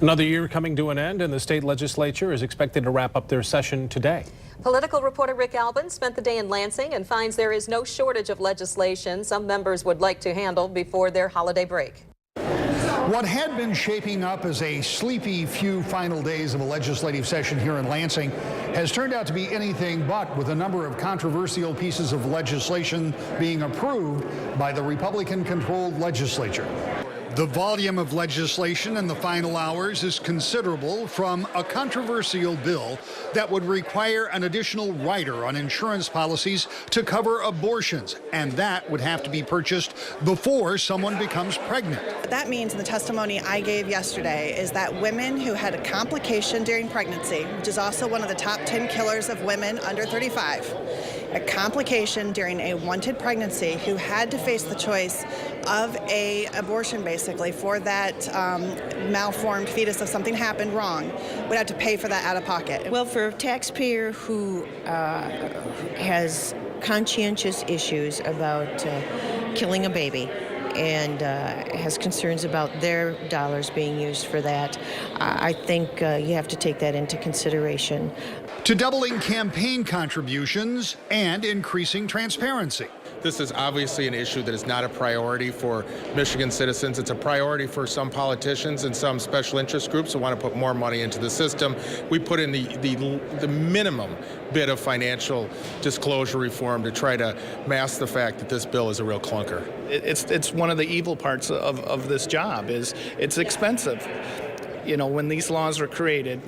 Another year coming to an end, and the state legislature is expected to wrap up their session today. Political reporter Rick Albin spent the day in Lansing and finds there is no shortage of legislation some members would like to handle before their holiday break. What had been shaping up as a sleepy few final days of a legislative session here in Lansing has turned out to be anything but, with a number of controversial pieces of legislation being approved by the Republican-controlled legislature. The volume of legislation in the final hours is considerable, from a controversial bill that would require an additional rider on insurance policies to cover abortions, and that would have to be purchased before someone becomes pregnant. What that means in the testimony I gave yesterday is that women who had a complication during pregnancy, which is also one of the top 10 killers of women under 35, a complication during a wanted pregnancy, who had to face the choice of a abortion basically for that malformed fetus if something happened wrong, would have to pay for that out of pocket. Well, for a taxpayer who has conscientious issues about killing a baby and has concerns about their dollars being used for that, I think you have to take that into consideration. To doubling campaign contributions and increasing transparency. This is obviously an issue that is not a priority for Michigan citizens. It's a priority for some politicians and some special interest groups who want to put more money into the system. We put in the minimum bit of financial disclosure reform to try to mask the fact that this bill is a real clunker. It's one of the evil parts of this job is it's expensive. You know, when these laws were created,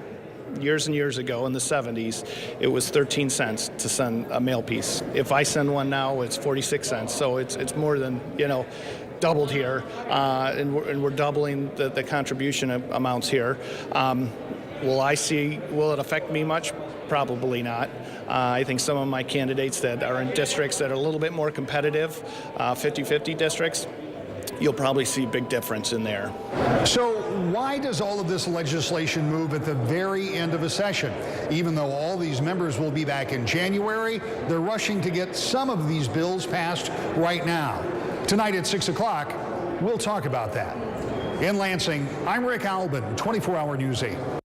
years and years ago in the 70s, it was 13 cents to send a mail piece. If I send one now, it's 46 cents. So it's more than, doubled here, and we're doubling the contribution amounts here. Will it affect me much? Probably not. I think some of my candidates that are in districts that are a little bit more competitive, 50-50 districts, you'll probably see a big difference in there. So why does all of this legislation move at the very end of a session? Even though all these members will be back in January, they're rushing to get some of these bills passed right now. Tonight at 6 o'clock, we'll talk about that. In Lansing, I'm Rick Albin, 24 Hour News 8.